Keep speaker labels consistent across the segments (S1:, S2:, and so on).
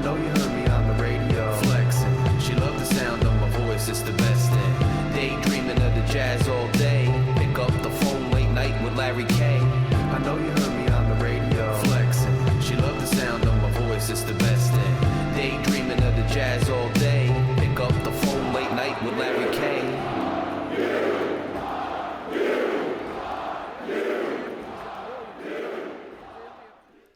S1: know you heard me on the radio. Flexing, she loved the sound of my voice, it's the best thing. Daydreaming of the jazz all day. Pick up the phone late night with Larry K. I know you heard me on the radio. Flexing, she loved the sound of my voice, it's the best thing. Daydreaming of the jazz all day. Pick up the phone late night with Larry K.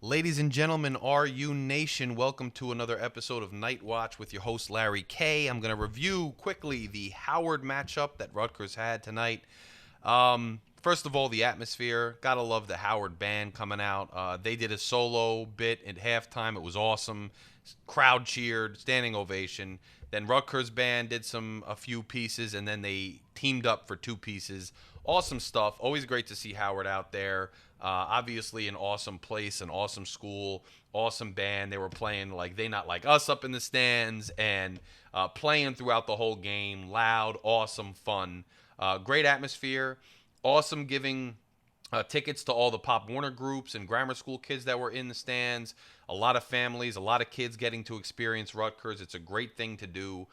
S2: Ladies and gentlemen, RU Nation, welcome to another episode of Night Watch with your host, Larry K. I'm going to review quickly the Howard matchup that Rutgers had tonight. First of all, the atmosphere. Gotta love the Howard band coming out. They did a solo bit at halftime. It was awesome. Crowd cheered, standing ovation. Then Rutgers band did a few pieces, and then they teamed up for two pieces. Awesome stuff. Always great to see Howard out there. Obviously an awesome place, an awesome school, awesome band. They were playing like They Not Like Us up in the stands and playing throughout the whole game. Loud, awesome, fun. Great atmosphere. Awesome giving tickets to all the Pop Warner groups and grammar school kids that were in the stands. A lot of families, a lot of kids getting to experience Rutgers. It's a great thing to do.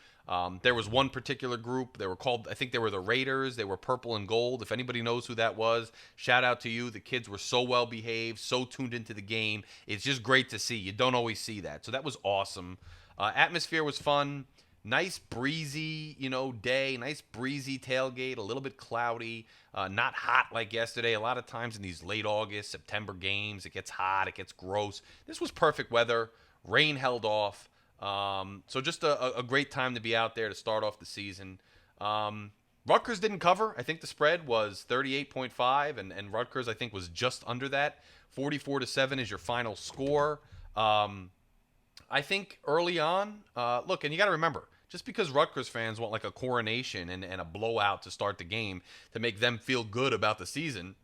S2: There was one particular group. They were called, I think they were the Raiders. They were purple and gold. If anybody knows who that was, shout out to you. The kids were so well behaved, so tuned into the game. It's just great to see. You don't always see that. So that was awesome. Atmosphere was fun. Nice breezy, day. Nice breezy tailgate. A little bit cloudy. Not hot like yesterday. A lot of times in these late August, September games, it gets hot. It gets gross. This was perfect weather. Rain held off. So just a great time to be out there to start off the season. Rutgers didn't cover. I think the spread was 38.5, and Rutgers, I think, was just under that. 44-7 is your final score. I think early on, look, and you got to remember, just because Rutgers fans want like a coronation and a blowout to start the game to make them feel good about the season,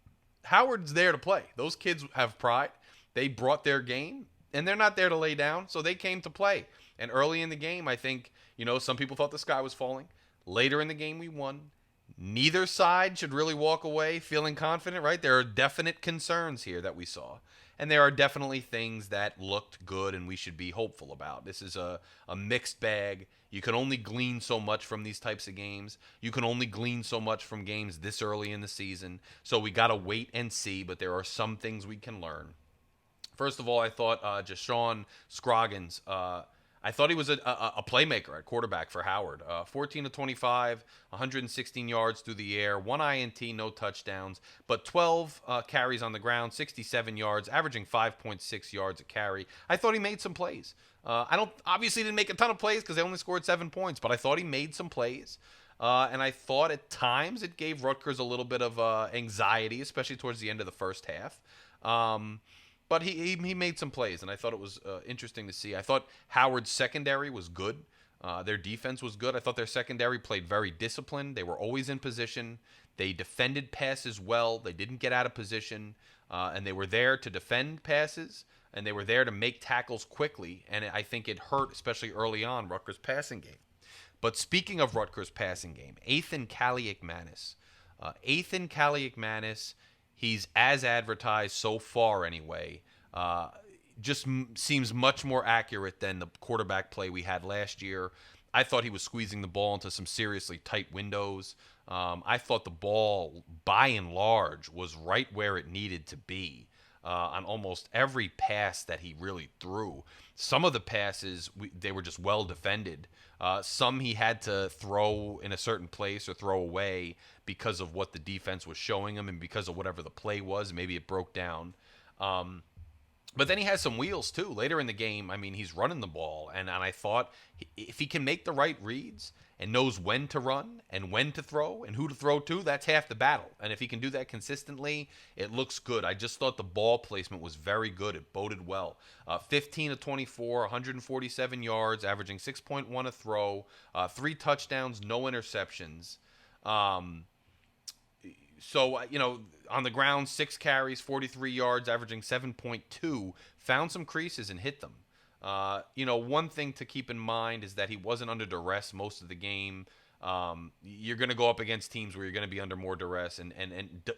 S2: Howard's there to play. Those kids have pride. They brought their game, and they're not there to lay down, so they came to play. And early in the game, I think, some people thought the sky was falling. Later in the game, we won. Neither side should really walk away feeling confident, right? There are definite concerns here that we saw. And there are definitely things that looked good and we should be hopeful about. This is a mixed bag. You can only glean so much from these types of games. You can only glean so much from games this early in the season. So we got to wait and see, but there are some things we can learn. First of all, I thought Jashawn Scroggins, I thought he was a playmaker at quarterback for Howard. 14 of 25, 116 yards through the air, 1 INT, no touchdowns, but 12 carries on the ground, 67 yards, averaging 5.6 yards a carry. I thought he made some plays. Obviously didn't make a ton of plays because they only scored 7 points, but I thought he made some plays. And I thought at times it gave Rutgers a little bit of anxiety, especially towards the end of the first half. But he made some plays, and I thought it was interesting to see. I thought Howard's secondary was good. Their defense was good. I thought their secondary played very disciplined. They were always in position. They defended passes well. They didn't get out of position, and they were there to defend passes, and they were there to make tackles quickly. And I think it hurt, especially early on, Rutgers' passing game. But speaking of Rutgers' passing game, Ethan Kaliakmanis. He's as advertised so far anyway. Just seems much more accurate than the quarterback play we had last year. I thought he was squeezing the ball into some seriously tight windows. I thought the ball, by and large, was right where it needed to be on almost every pass that he really threw. Some of the passes, they were just well defended. Some he had to throw in a certain place or throw away because of what the defense was showing him and because of whatever the play was. Maybe it broke down. But then he has some wheels, too. Later in the game, I mean, he's running the ball. And I thought if he can make the right reads and knows when to run and when to throw and who to throw to, that's half the battle. And if he can do that consistently, it looks good. I just thought the ball placement was very good. It boded well. 15 of 24, 147 yards, averaging 6.1 a throw, 3 touchdowns, no interceptions. So, on the ground, 6 carries, 43 yards, averaging 7.2, found some creases and hit them. One thing to keep in mind is that he wasn't under duress most of the game. You're going to go up against teams where you're going to be under more duress, and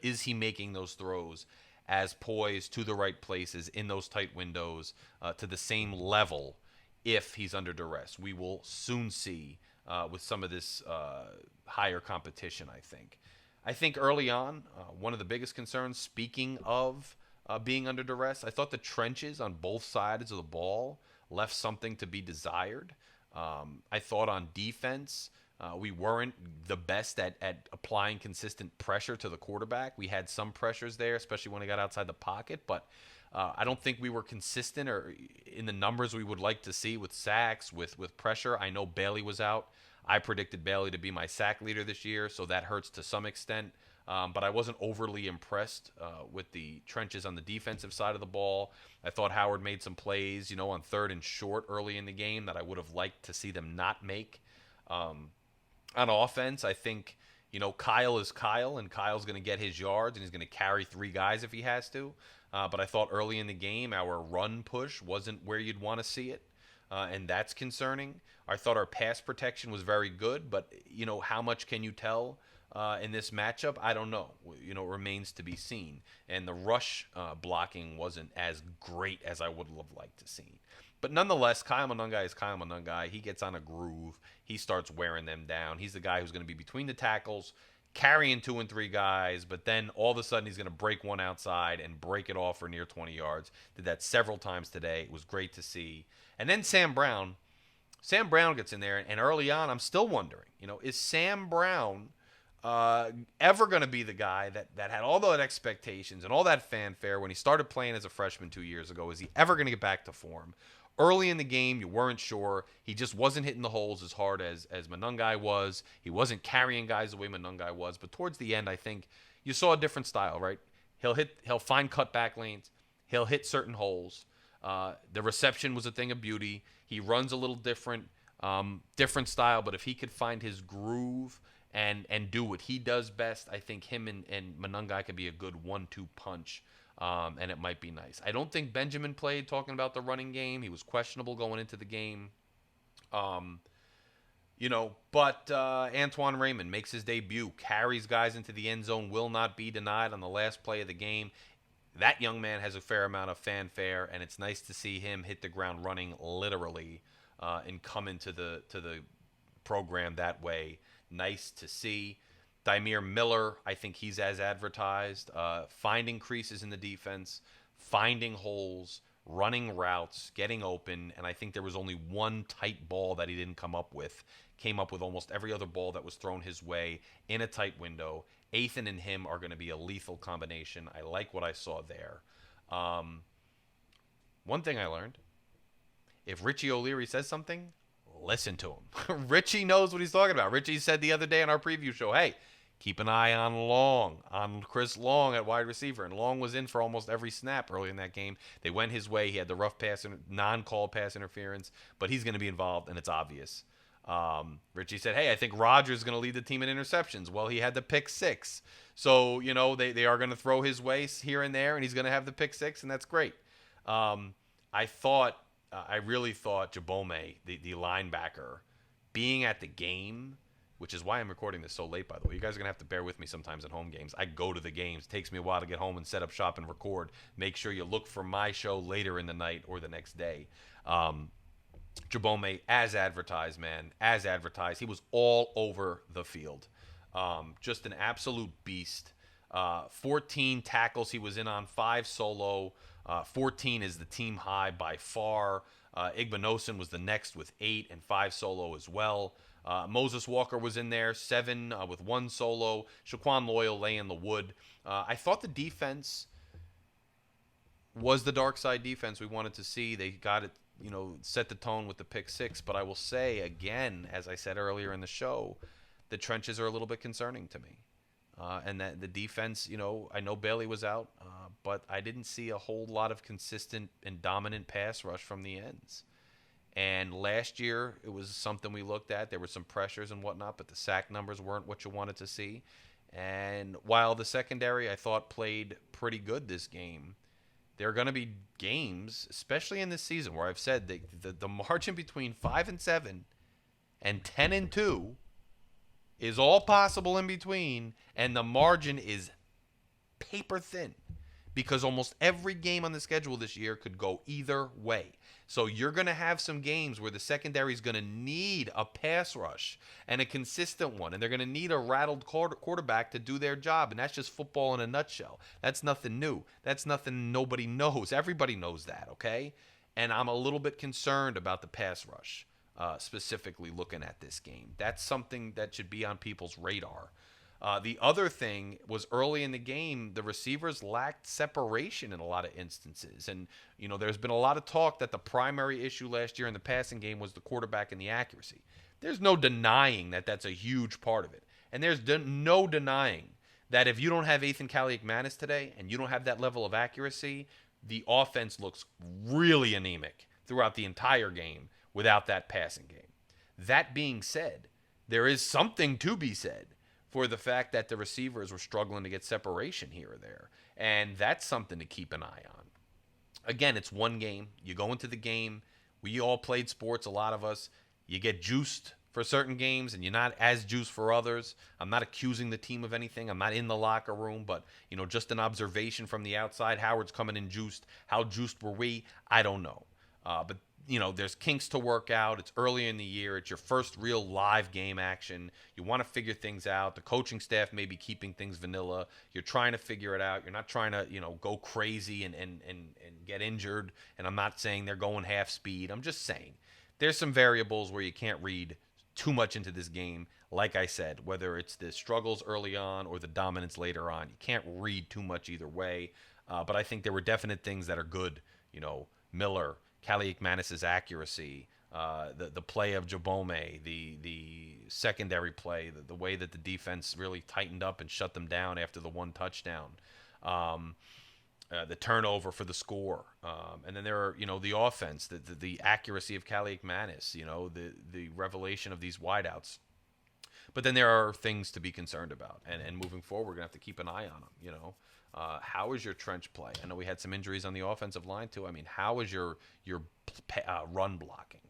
S2: is he making those throws as poised to the right places in those tight windows to the same level if he's under duress. We will soon see with some of this higher competition, I think. I think early on, one of the biggest concerns, speaking of being under duress, I thought the trenches on both sides of the ball left something to be desired. I thought on defense, we weren't the best at applying consistent pressure to the quarterback. We had some pressures there, especially when he got outside the pocket, but I don't think we were consistent or in the numbers we would like to see with sacks, with pressure. I know Bailey was out. I predicted Bailey to be my sack leader this year, so that hurts to some extent. But I wasn't overly impressed with the trenches on the defensive side of the ball. I thought Howard made some plays, on 3rd and short early in the game that I would have liked to see them not make. On offense, I think, Kyle is Kyle, and Kyle's going to get his yards, and he's going to carry 3 guys if he has to. But I thought early in the game, our run push wasn't where you'd want to see it. And that's concerning. I thought our pass protection was very good, but, how much can you tell in this matchup? I don't know. It remains to be seen. And the rush blocking wasn't as great as I would have liked to see. But nonetheless, Kyle Monungai is Kyle Monungai. He gets on a groove. He starts wearing them down. He's the guy who's going to be between the tackles, carrying 2 and 3 guys, but then all of a sudden he's going to break one outside and break it off for near 20 yards. Did that several times today. It was great to see. And then Sam Brown gets in there, and early on I'm still wondering, is Sam Brown ever going to be the guy that had all those expectations and all that fanfare when he started playing as a freshman 2 years ago? Is he ever going to get back to form? Early in the game, you weren't sure. He just wasn't hitting the holes as hard as Monungai was. He wasn't carrying guys the way Monungai was. But towards the end, I think you saw a different style, right? He'll find cutback lanes. He'll hit certain holes. The reception was a thing of beauty. He runs a little different style. But if he could find his groove and do what he does best, I think him and Monungai could be a good 1-2 punch. And it might be nice. I don't think Benjamin played, talking about the running game. He was questionable going into the game. But Antoine Raymond makes his debut, carries guys into the end zone, will not be denied on the last play of the game. That young man has a fair amount of fanfare, and it's nice to see him hit the ground running literally and come into the program that way. Nice to see. Dymere Miller, I think he's as advertised, finding creases in the defense, finding holes, running routes, getting open, and I think there was only one tight ball that he didn't come up with. Came up with almost every other ball that was thrown his way in a tight window. Ethan and him are going to be a lethal combination. I like what I saw there. One thing I learned, if Richie O'Leary says something, listen to him. Richie knows what he's talking about. Richie said the other day on our preview show, hey, keep an eye on Chris Long at wide receiver. And Long was in for almost every snap early in that game. They went his way. He had the rough pass, non-call pass interference, but he's going to be involved, and it's obvious. Richie said, hey, I think Rodgers is going to lead the team in interceptions. Well, he had the pick 6. So, they are going to throw his way here and there, and he's going to have the pick 6, and that's great. I really thought Jabome, the linebacker, being at the game, which is why I'm recording this so late, by the way. You guys are going to have to bear with me sometimes at home games. I go to the games. It takes me a while to get home and set up shop and record. Make sure you look for my show later in the night or the next day. Jabome, as advertised, man. As advertised. He was all over the field. Just an absolute beast. 14 tackles he was in on, 5 solo. 14 is the team high by far. Igbinosun was the next with 8 and 5 solo as well. Moses Walker was in there, 7 with 1 solo. Shaquan Loyal laying the wood. I thought the defense was the dark side defense we wanted to see. They got it, set the tone with the pick 6. But I will say, again, as I said earlier in the show, the trenches are a little bit concerning to me. And that the defense, I know Bailey was out, but I didn't see a whole lot of consistent and dominant pass rush from the ends. And last year, it was something we looked at. There were some pressures and whatnot, but the sack numbers weren't what you wanted to see. And while the secondary, I thought, played pretty good this game, there are going to be games, especially in this season, where I've said the margin between 5-7 and 10-2 is all possible in between, and the margin is paper thin because almost every game on the schedule this year could go either way. So you're going to have some games where the secondary is going to need a pass rush and a consistent one, and they're going to need a rattled quarterback to do their job, and that's just football in a nutshell. That's nothing new. That's nothing nobody knows. Everybody knows that, okay? And I'm a little bit concerned about the pass rush, specifically looking at this game. That's something that should be on people's radar. The other thing was early in the game, the receivers lacked separation in a lot of instances. And, there's been a lot of talk that the primary issue last year in the passing game was the quarterback and the accuracy. There's no denying that that's a huge part of it. And there's no denying that if you don't have Ethan Kaliakmanis today and you don't have that level of accuracy, the offense looks really anemic throughout the entire game without that passing game. That being said, there is something to be said for the fact that the receivers were struggling to get separation here or there. And that's something to keep an eye on. Again, it's one game. You go into the game. We all played sports, a lot of us. You get juiced for certain games, and you're not as juiced for others. I'm not accusing the team of anything. I'm not in the locker room, but, just an observation from the outside. Howard's coming in juiced. How juiced were we? I don't know. But there's kinks to work out. It's early in the year. It's your first real live game action. You want to figure things out. The coaching staff may be keeping things vanilla. You're trying to figure it out. You're not trying to, go crazy and get injured. And I'm not saying they're going half speed. I'm just saying there's some variables where you can't read too much into this game. Like I said, whether it's the struggles early on or the dominance later on, you can't read too much either way. But I think there were definite things that are good. Miller, Kaliakmanis' accuracy, the play of Jabome, the secondary play, the way that the defense really tightened up and shut them down after the one touchdown, the turnover for the score, and then there are the offense, the accuracy of Kaliakmanis, the revelation of these wideouts. But then there are things to be concerned about, and moving forward, we're gonna have to keep an eye on them. How is your trench play? I know we had some injuries on the offensive line too. I mean, how is your run blocking?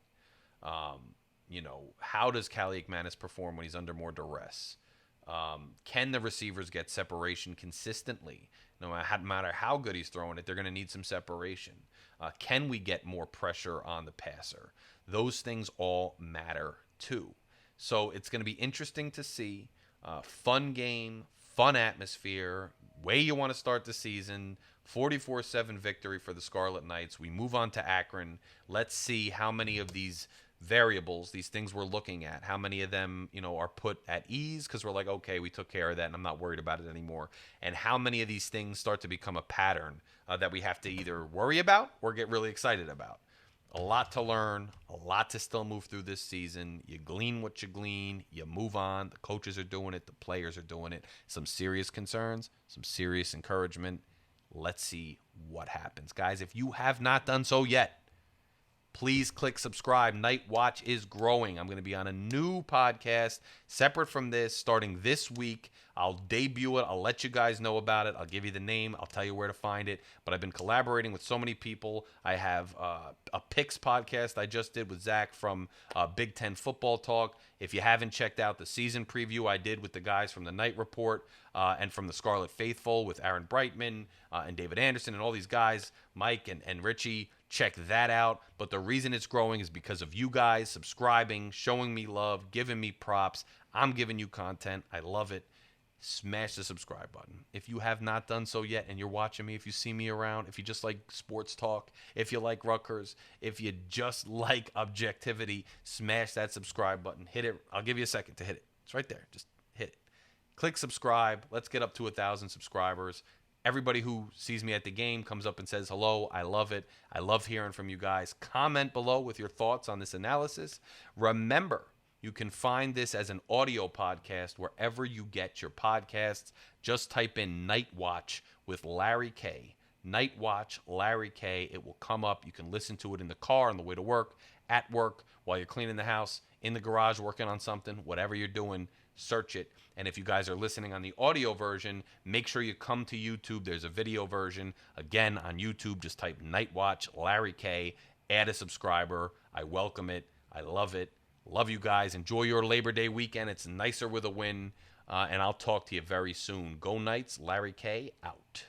S2: How does Kaliakmanis perform when he's under more duress? Can the receivers get separation consistently? No matter how good he's throwing it, they're going to need some separation. Can we get more pressure on the passer? Those things all matter too. So it's going to be interesting to see. Fun game, fun atmosphere, way you want to start the season. 44-7 victory for the Scarlet Knights. We move on to Akron. Let's see how many of these variables, these things we're looking at, how many of them, are put at ease because we're like, okay, we took care of that and I'm not worried about it anymore. And how many of these things start to become a pattern that we have to either worry about or get really excited about. A lot to learn, a lot to still move through this season. You glean what you glean, you move on. The coaches are doing it, the players are doing it. Some serious concerns, some serious encouragement. Let's see what happens. Guys, if you have not done so yet, please click subscribe. Night Watch is growing. I'm going to be on a new podcast separate from this starting this week. I'll debut it. I'll let you guys know about it. I'll give you the name. I'll tell you where to find it. But I've been collaborating with so many people. I have a picks podcast I just did with Zach from Big Ten Football Talk. If you haven't checked out the season preview I did with the guys from the Night Report and from the Scarlet Faithful with Aaron Brightman and David Anderson and all these guys, Mike and Richie, check that out. But the reason it's growing is because of you guys subscribing, showing me love, giving me props. I'm giving you content. I love it. Smash the subscribe button. If you have not done so yet and you're watching me, if you see me around, if you just like sports talk, if you like Rutgers, if you just like objectivity, smash that subscribe button. Hit it. I'll give you a second to hit it. It's right there. Just hit it. Click subscribe. Let's get up to 1,000 subscribers. Everybody who sees me at the game comes up and says hello. I love it. I love hearing from you guys. Comment below with your thoughts on this analysis. Remember, you can find this as an audio podcast wherever you get your podcasts. Just type in Night Watch with Larry K. Night Watch, Larry K. It will come up. You can listen to it in the car on the way to work, at work, while you're cleaning the house, in the garage working on something, whatever you're doing, search it. And if you guys are listening on the audio version, make sure you come to YouTube. There's a video version. Again, on YouTube, just type Night Watch, Larry K. Add a subscriber. I welcome it. I love it. Love you guys. Enjoy your Labor Day weekend. It's nicer with a win. And I'll talk to you very soon. Go Knights. Larry K. out.